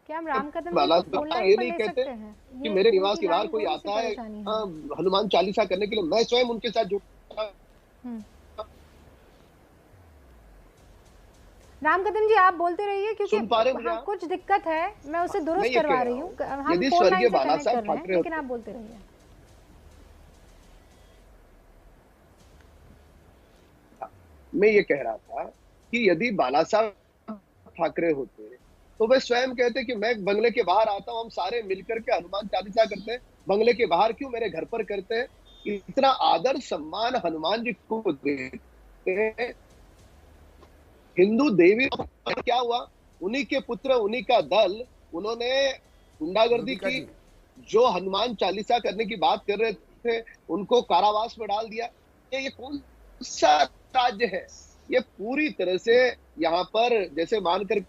क्या हम राम कदम बाला साहब ये नहीं कहते कि मेरे निवास के बाहर कोई आता है हनुमान चालीसा करने के लिए, मैं स्वयं उनके साथ जुड़ा। राम कदम जी आप बोलते रहिए क्योंकि कुछ दिक्कत है, मैं उसे दुरुस्त करवा रही हूँ, हम फोन लाइन से कनेक्ट कर रहे हैं, लेकिन आप बोलते रहिए। मैं ये कह रहा था कि यदि बाला साहब ठाकरे होते तो वे स्वयं कहते कि मैं बंगले के बाहर आता हूं, हम सारे मिलकर के हनुमान चालीसा करते हैं, बंगले के बाहर क्यों, मेरे घर पर करते हैं। इतना आदर सम्मान हनुमान जी को देते हैं। हिंदू देवी क्या हुआ, उन्हीं के पुत्र, उन्हीं का दल, उन्होंने गुंडागर्दी की, जो हनुमान चालीसा करने की बात कर रहे थे उनको कारावास में डाल दिया। ये कौन सा राज्य है? ये पूरी तरह से यहाँ पर जैसे मानकर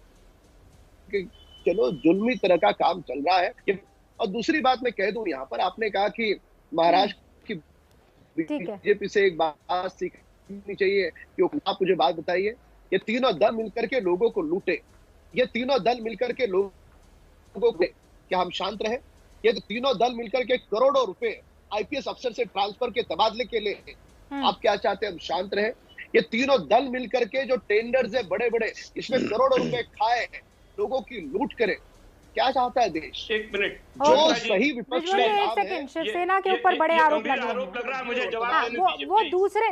चलो जुल्मी तरह का काम चल रहा है। और दूसरी बात मैं कह दूं यहाँ पर, आपने कहा कि महाराष्ट्र की बीजेपी से एक बात सीखनी चाहिए, क्योंकि आप मुझे बात बताइए, ये तीनों दल मिलकर के लोगों को लूटे, ये तीनों दल मिलकर के लोगों को, क्या हम शांत रहे? ये तीनों दल मिलकर के करोड़ों रुपए आईपीएस अफसर से ट्रांसफर के तबादले के लिए, आप क्या चाहते हैं हम शांत रहे? ये तीनों दल मिलकर के जो टेंडर्स है बड़े बड़े, इसमें करोड़ों रुपए खाए, लोगों की लूट करे, क्या चाहता है देश? एक मिनट, जो सही विपक्ष में शिवसेना के ऊपर बड़े आरोप लग रहे हैं, मुझे जवाब वो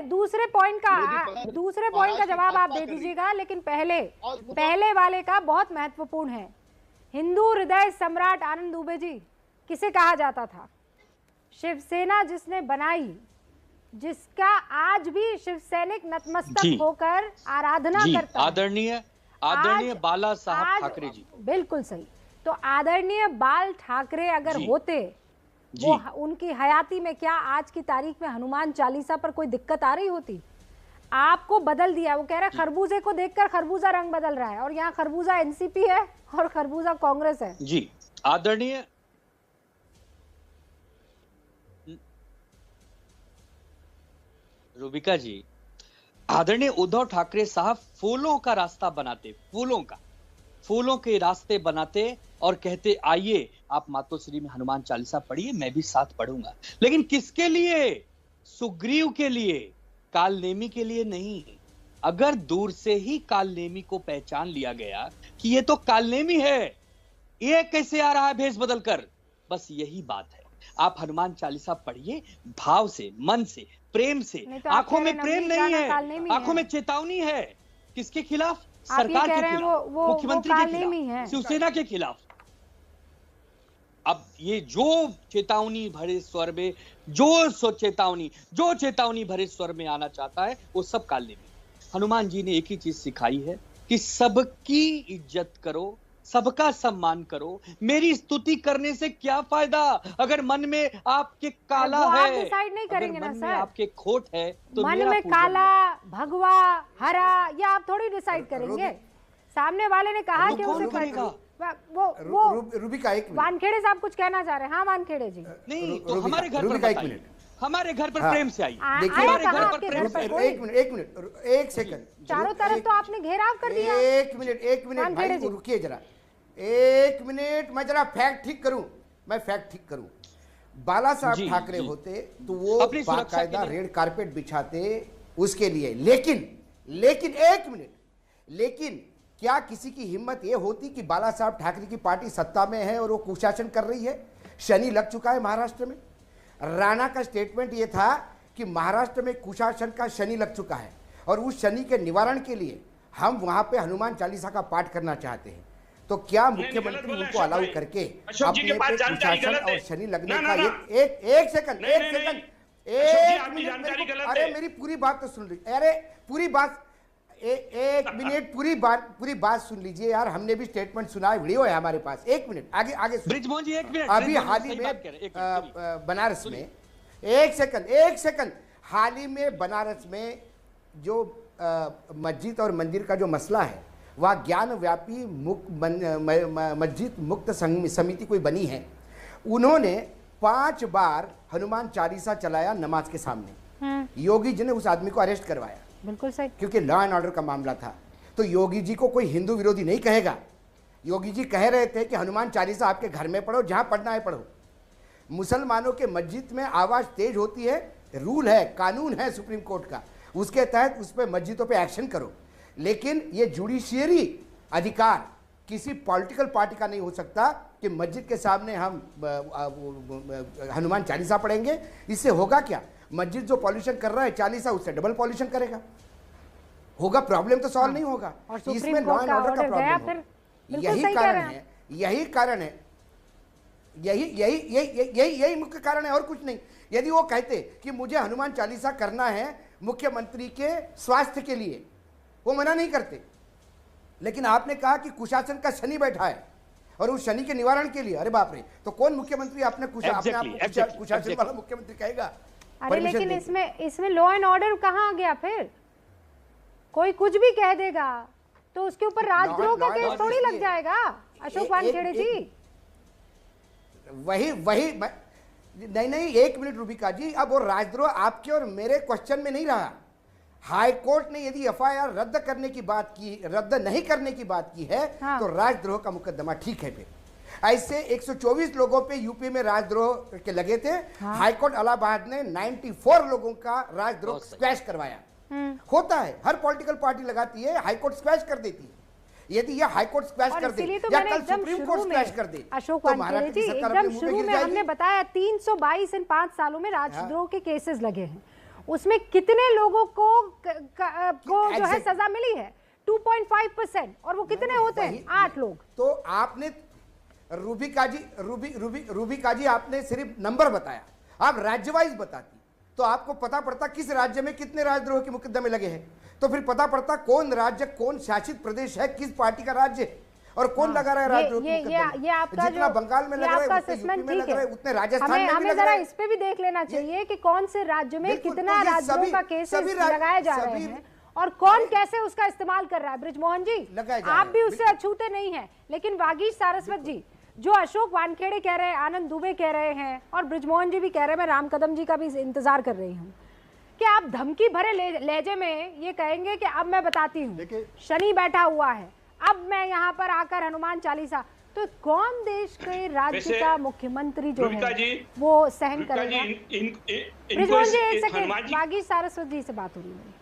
दूसरे पॉइंट का जवाब आप दे दीजिएगा, लेकिन पहले वाले का बहुत महत्वपूर्ण है। हिंदू हृदय सम्राट आनंद दुबे जी किसे कहा जाता था? शिवसेना जिसने बनाई, जिसका आज भी शिव सैनिक नतमस्तक होकर आराधना करता है, आदरणीय बाला साहब ठाकरे जी। बिल्कुल सही। तो आदरणीय बाल ठाकरे अगर होते, वो उनकी हयाती में क्या आज की तारीख में हनुमान चालीसा पर कोई दिक्कत आ रही होती? आपको बदल दिया। वो कह रहा है खरबूजे को देखकर खरबूजा रंग बदल रहा है, और यहाँ खरबूजा एनसीपी है और खरबूजा कांग्रेस है। जी, आदरणीय रूबिका जी, आदरणीय उद्धव ठाकरे साहब फूलों का रास्ता बनाते, फूलों के रास्ते बनाते और कहते आइए आप मातोश्री में हनुमान चालीसा पढ़िए, मैं भी साथ पढ़ूंगा। लेकिन किसके लिए? सुग्रीव के लिए, कालनेमी के लिए नहीं। अगर दूर से ही कालनेमी को पहचान लिया गया कि ये तो कालनेमी है, ये कैसे आ रहा है भेष बदलकर, बस यही बात है। आप हनुमान चालीसा पढ़िए भाव से, मन से, प्रेम से। आंखों में प्रेम नहीं है, आंखों में चेतावनी है। किसके खिलाफ? सरकार के खिलाफ, मुख्यमंत्री के खिलाफ, शिवसेना के खिलाफ। अब ये जो चेतावनी भरे स्वर में, जो चेतावनी भरे स्वर में आना चाहता है, वो सब कालनेमी। हनुमान जी ने एक ही चीज सिखाई है कि सबकी इज्जत करो, सबका सम्मान करो। मेरी स्तुति करने से क्या फायदा अगर मन में आपके काला है? आप डिसाइड नहीं करेंगे ना सर, आपके खोट है तो मन में काला, भगवा, हरा, ये आप थोड़ी डिसाइड करेंगे। सामने वाले ने कहा कि उसे करेगा। वो रूबिका, एक मिनट, वानखेड़े साहब कुछ कहना चाह रहे हैं? हाँ वानखेड़े जी। नहीं तो हमारे घर पर, एक मिनट, हमारे घर पर प्रेम से आइए। हमारे घर पर प्रेम से। एक मिनट, एक सेकंड, चारों तरफ तो आपने घेराव कर दिया। एक मिनट भाई, रुकिए जरा, एक मिनट, मैं जरा फैक्ट ठीक करूं। बाला साहब ठाकरे होते तो वो बाकायदा रेड कारपेट बिछाते उसके लिए। लेकिन एक मिनट, लेकिन क्या किसी की हिम्मत ये होती कि बाला साहब ठाकरे की पार्टी सत्ता में है और वो कुशासन कर रही है? शनि लग चुका है महाराष्ट्र में। राणा का स्टेटमेंट ये था कि महाराष्ट्र में कुशासन का शनि लग चुका है और उस शनि के निवारण के लिए हम वहां पे हनुमान चालीसा का पाठ करना चाहते हैं। तो क्या मुख्यमंत्री उनको अलाउ करके अपने पे कुशासन और शनि लगने का एक सेकंड, अरे मेरी पूरी बात तो सुन लीजिए। अरे पूरी बात, एक मिनट, पूरी बात सुन लीजिए यार। हमने भी स्टेटमेंट सुना है, वीडियो है हमारे पास। एक मिनट आगे ब्रिजमोहन जी, एक मिनट। अभी हाल ही में बनारस में, एक सेकंड, हाल ही में बनारस में जो मस्जिद और मंदिर का जो मसला है, वह ज्ञान व्यापी मस्जिद मुक्त समिति कोई बनी है। उन्होंने 5 बार हनुमान चालीसा चलाया नमाज के सामने। योगी जी ने उस आदमी को अरेस्ट करवाया। बिल्कुल सही, क्योंकि लॉ एंड ऑर्डर का मामला था। तो योगी जी को कोई हिंदू विरोधी नहीं कहेगा। योगी जी कह रहे थे कि हनुमान चालीसा आपके घर में पढ़ो, जहां पढ़ना है पढ़ो। मुसलमानों के मस्जिद में आवाज तेज होती है, रूल है, कानून है सुप्रीम कोर्ट का, उसके तहत उस पर मस्जिदों पे एक्शन करो। लेकिन ये जुडिशियरी अधिकार किसी पॉलिटिकल पार्टी का नहीं हो सकता कि मस्जिद के सामने हम हनुमान चालीसा पढ़ेंगे। इससे होगा क्या? मस्जिद जो पॉल्यूशन कर रहा है चालीसा, उससे डबल पॉल्यूशन करेगा, होगा, प्रॉब्लम तो सॉल्व नहीं होगा। इसमें लॉ एंड ऑर्डर का प्रॉब्लम है। यही मुख्य कारण है और कुछ नहीं। यदि वो कहते कि मुझे हनुमान चालीसा करना है मुख्यमंत्री के स्वास्थ्य के लिए, वो मना नहीं करते। लेकिन आपने कहा कि कुशासन का शनि बैठा है और उस शनि के निवारण के लिए, अरे बाप रे, तो कौन मुख्यमंत्री अपने कुशासन वाला मुख्यमंत्री कहेगा? अरे लेकिन इसमें लॉ एंड ऑर्डर कहाँ आ गया? फिर कोई कुछ भी कह देगा तो उसके ऊपर राजद्रोह का केस थोड़ी लग जाएगा। अशोक वानखेड़े जी। वही नहीं, एक मिनट रूबिका जी, अब वो राजद्रोह आपके और मेरे क्वेश्चन में नहीं रहा। हाई कोर्ट ने यदि एफआईआर रद्द करने की बात की, रद्द नहीं करने की बात की है, तो राजद्रोह का मुकदमा ठीक है। फिर ऐसे 124 लोगों पे यूपी में राजद्रोह के लगे थे। हाईकोर्ट इलाहाबाद ने 94 लोगों का राजद्रोह स्क्वैश करवाया। होता है, हर पॉलिटिकल पार्टी लगाती है, हाईकोर्ट स्क्वैश कर देती है। यदि ये हाईकोर्ट स्क्वैश कर दे या कल सुप्रीम कोर्ट स्क्वैश कर दे, अशोक वानखेड़े जी एकदम शुरू में हमने बताया 322 इन 5 सालों में राजद्रोह के केसेस लगे हैं, उसमें कितने लोगों को जो है सजा मिली है? 2.5%। और वो कितने होते हैं? 8 लोग। तो आपने रूबिका जी आपने सिर्फ नंबर बताया, आप राज्य वाइज बताती तो आपको पता पड़ता किस राज्य में कितने राजद्रोह के मुकदमे लगे हैं, तो फिर पता पड़ता कौन राज्य, कौन शासित प्रदेश है, किस पार्टी का राज्य है और कौन लगा रहा है राजद्रोह के मुकदमे। ये आपका जितना बंगाल में लग रहा है, उतने यूपी में लग रहा है, उतने राजस्थान में भी लग रहा है। हमें जरा इस पे भी देख लेना चाहिए कि कौन से राज्य में कितना राजद्रोह का केसेस लगाए जा रहे हैं और कौन कैसे उसका इस्तेमाल कर रहा है। बृजमोहन जी, आप भी उससे अछूते नहीं है, लेकिन वागीश सारस्वत जी, जो अशोक वानखेड़े कह रहे हैं, आनंद दुबे कह रहे हैं और बृजमोहन जी भी कह रहे हैं, मैं राम कदम जी का भी इंतजार कर रही हूँ कि आप धमकी भरे लहजे में ये कहेंगे कि अब मैं बताती हूँ, शनि बैठा हुआ है, अब मैं यहाँ पर आकर हनुमान चालीसा, तो कौन देश के राज्य का मुख्यमंत्री जो है वो सहन करेगा? बृजमोहन जी एक सेकंड, वागीश सारस्वत जी से बात हो रही है।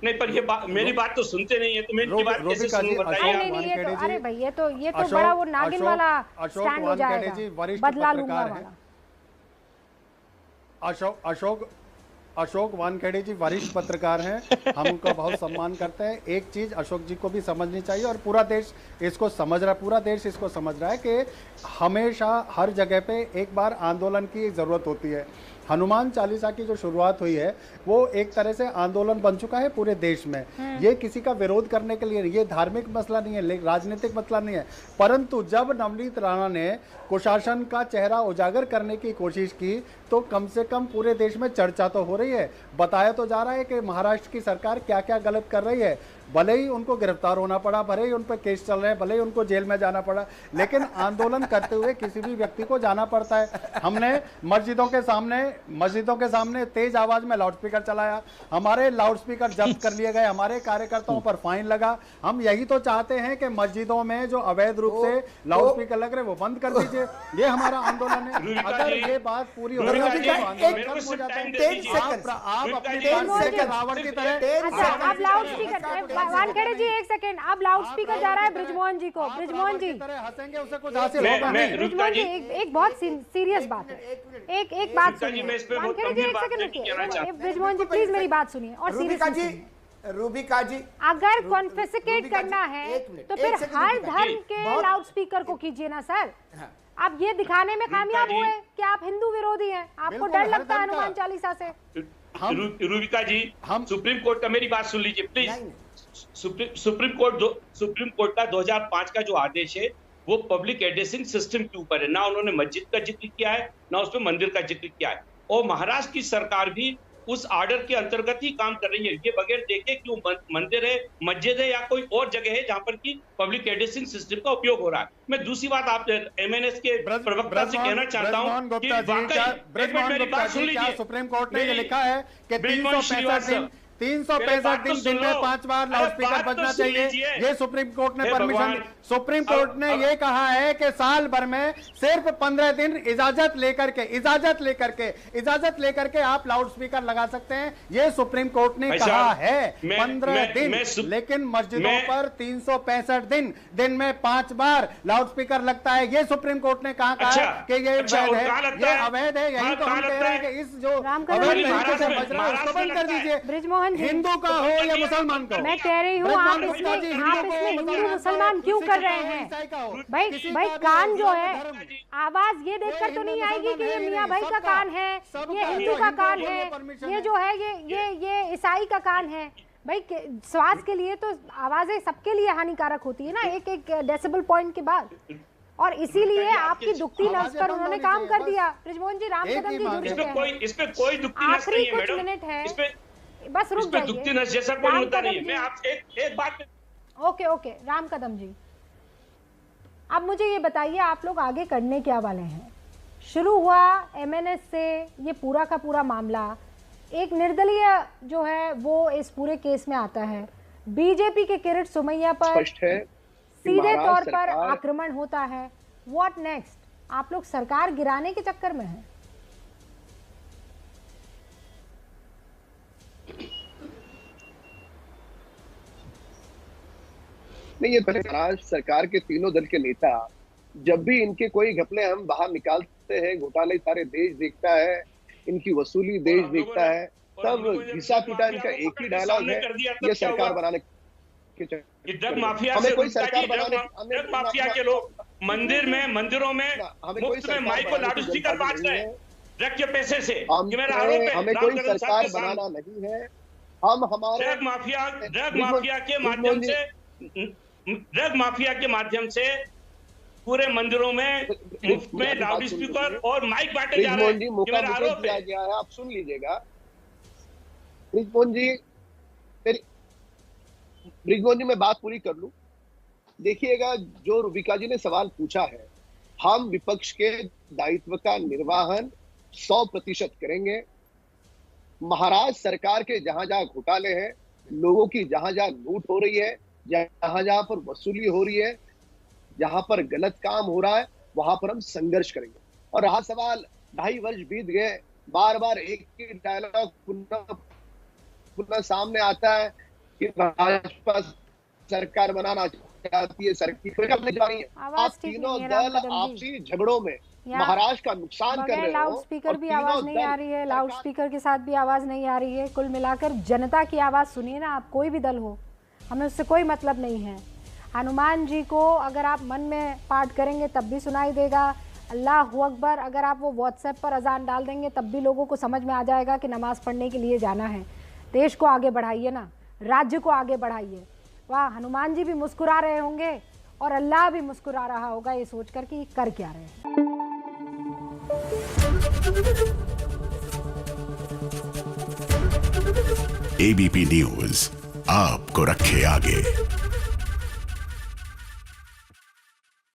नहीं, पर ये मेरी बात तो सुनते नहीं है, तो मैं इनकी बात कैसे सुनूं? बताइए। नहीं, अरे भाई ये तो बड़ा वो नागिन वाला स्टैंड हो जाएगा, बदला लूंगा वाला। अशोक वानखेड़े जी वरिष्ठ पत्रकार हैं, हम उनका बहुत सम्मान करते हैं। एक चीज अशोक जी को भी समझनी चाहिए और पूरा देश इसको समझ रहा है, पूरा देश इसको समझ रहा है कि हमेशा हर जगह पे एक बार आंदोलन की जरूरत होती है। हनुमान चालीसा की जो शुरुआत हुई है वो एक तरह से आंदोलन बन चुका है पूरे देश में। ये किसी का विरोध करने के लिए, ये धार्मिक मसला नहीं है, राजनीतिक मसला नहीं है, परंतु जब नवनीत राणा ने कुशासन का चेहरा उजागर करने की कोशिश की तो कम से कम पूरे देश में चर्चा तो हो रही है, बताया तो जा रहा है कि महाराष्ट्र की सरकार क्या क्या गलत कर रही है। भले ही उनको गिरफ्तार होना पड़ा, भले ही उन पर केस चल रहे हैं, भले ही उनको जेल में जाना पड़ा, लेकिन आंदोलन करते हुए किसी भी व्यक्ति को जाना पड़ता है। हमने मस्जिदों के सामने तेज आवाज में लाउडस्पीकर चलाया, हमारे लाउडस्पीकर जब्त कर लिए गए, हमारे कार्यकर्ताओं पर फाइन लगा। हम यही तो चाहते हैं कि मस्जिदों में जो अवैध रूप से लाउडस्पीकर लग रहे वो बंद कर दीजिए, ये हमारा आंदोलन है। अगर ये बात पूरी हो जाती है तो आंदोलन खत्म हो जाता है। आप अपनी रावण की तरह वानखेड़े जी एक सेकंड, अब लाउड स्पीकर जा रहा है बृजमोहन जी को। बृजमोहन जी हंसेंगे उससे कुछ हासिल होगा नहीं। बृजमोहन जी एक बहुत सीरियस बात है, एक बात सुनिए। वानखेड़े जी एक सेकंड रुकिए, बृजमोहन जी प्लीज मेरी बात सुनिए और सीरियसली। रूबिका जी, अगर कॉन्फिस्केट करना है तो फिर हर धर्म के लाउड स्पीकर को कीजिए ना सर। आप ये दिखाने में कामयाब हुए कि आप हिंदू विरोधी हैं, आपको डर लगता है हनुमान चालीसा से। रूबिका जी, हम सुप्रीम कोर्ट का, मेरी बात सुन लीजिए प्लीज। सुप्रीम कोर्ट का 2005 का जो आदेश है वो पब्लिक एड्रेसिंग सिस्टम के ऊपर है, ना उन्होंने मस्जिद का जिक्र किया है ना उसमें मंदिर का जिक्र किया है। और महाराष्ट्र की सरकार भी उस आर्डर के अंतर्गत ही काम कर रही है, ये बगैर देखे कि वो मंदिर है, मस्जिद है या कोई और जगह है जहां पर की पब्लिक एड्रेसिंग सिस्टम का उपयोग हो रहा है। मैं दूसरी बात आप MNS के प्रवक्ता से कहना चाहता हूं कि मेरी बात सुन लीजिए। सुप्रीम कोर्ट ने लिखा है कि 365 दिन में 5 बार लाउडस्पीकर बजना चाहिए, ये सुप्रीम कोर्ट ने परमिशन। सुप्रीम कोर्ट ने ये कहा है कि साल भर में सिर्फ 15 दिन इजाजत लेकर के आप लाउडस्पीकर लगा सकते हैं, ये सुप्रीम कोर्ट ने कहा है। 15 दिन, लेकिन मस्जिदों पर 365 दिन में 5 बार लाउडस्पीकर लगता है, ये सुप्रीम कोर्ट ने कहा कि ये अवैध है। यही तो हम कह रहे हैं कि इस जो अवैध तरीके से बज रहा है उसको बंद कर दीजिए, हिंदू का हो या मुसलमान का। मैं कह रही हूँ आप इसमें हिंदू मुसलमान क्यों कर रहे हैं? भाई कान जो है, आवाज ये देखकर तो नहीं आएगी कि ये मियाँ भाई का कान है, ये हिंदू का कान है, ये जो है ये ईसाई का कान है। भाई स्वास्थ्य के लिए तो आवाजें सबके लिए हानिकारक होती है ना, एक डेसिबल पॉइंट के बाद, और इसीलिए आपकी दुखती नस पर उन्होंने काम कर दिया। बृजमोहन जी, राम कदम जी, इसमें कोई दुखती नस नहीं है मैडम, मिनट है, बस रुक जाइए। दुखती नस जैसा कोई मुद्दा नहीं है। मैं आपसे एक बात, ओके राम कदम जी, अब मुझे ये बताइए, आप लोग आगे करने क्या वाले हैं? शुरू हुआ एमएनएस से ये पूरा का पूरा मामला, एक निर्दलीय जो है वो इस पूरे केस में आता है, बीजेपी के किरीट सोमैया पर सीधे तौर पर आक्रमण होता है। What next? आप लोग सरकार गिराने के चक्कर में हैं। नहीं, ये महाराज सरकार के तीनों दल के नेता जब भी इनके कोई घपले हम बाहर निकालते हैं, घोटाले सारे देश देखता है, इनकी वसूली देश देखता है, तब घिसा पीटा इनका एक ही डायलॉग है, ये सरकार बनाने के ड्रग माफिया हमें से कोई सरकार ड्रग माफिया के लोग मंदिरों में मुफ्त में माइक को लाउड स्पीकर बांट रहे हैं ड्रग के पैसे से। ये मेरा आरोप है। हमें कोई सरकार बनाना नहीं है। हम हमारे ड्रग माफिया के माध्यम से पूरे मंदिरों में मुफ्त में लाउड स्पीकर और माइक बांटे जा रहे हैं। ये मेरा आरोप है। गया है, आप सुन लीजिएगा। ब्रिजमोहन जी मैं बात पूरी कर लूं। देखिएगा, जो रूबिका जी ने सवाल पूछा है, हम विपक्ष के दायित्व का निर्वहन 100% करेंगे। महाराष्ट्र सरकार के जहां जहां घोटाले हैं, लोगों की जहां जहां लूट हो रही है, जहां जहां पर वसूली हो रही है, जहां पर गलत काम हो रहा है, वहां पर हम संघर्ष करेंगे। और रहा सवाल 2.5 वर्ष बीत गए, बार बार एक ही डायलॉग पुनः सामने आता है कि भाजपा सरकार बनाना चाहती है, सरकार में जा रही है। आप तीनों दल आपसी झगड़ों में महाराष्ट्र का नुकसान कर रहे हो। लाउड स्पीकर भी आवाज नहीं आ रही है, लाउड स्पीकर के साथ भी आवाज नहीं आ रही है। कुल मिलाकर जनता की आवाज सुनिए ना, आप कोई भी दल हो, हमें उससे कोई मतलब नहीं है। हनुमान जी को अगर आप मन में पाठ करेंगे तब भी सुनाई देगा, अल्लाह अकबर अगर आप वो व्हाट्सएप पर अजान डाल देंगे तब भी लोगों को समझ में आ जाएगा कि नमाज पढ़ने के लिए जाना है। देश को आगे बढ़ाइए ना, राज्य को आगे बढ़ाइए। वाह, हनुमान जी भी मुस्कुरा रहे होंगे और अल्लाह भी मुस्कुरा रहा होगा ये सोचकर कि कर क्या रहे हैं। एबीपी न्यूज आपको रखे आगे।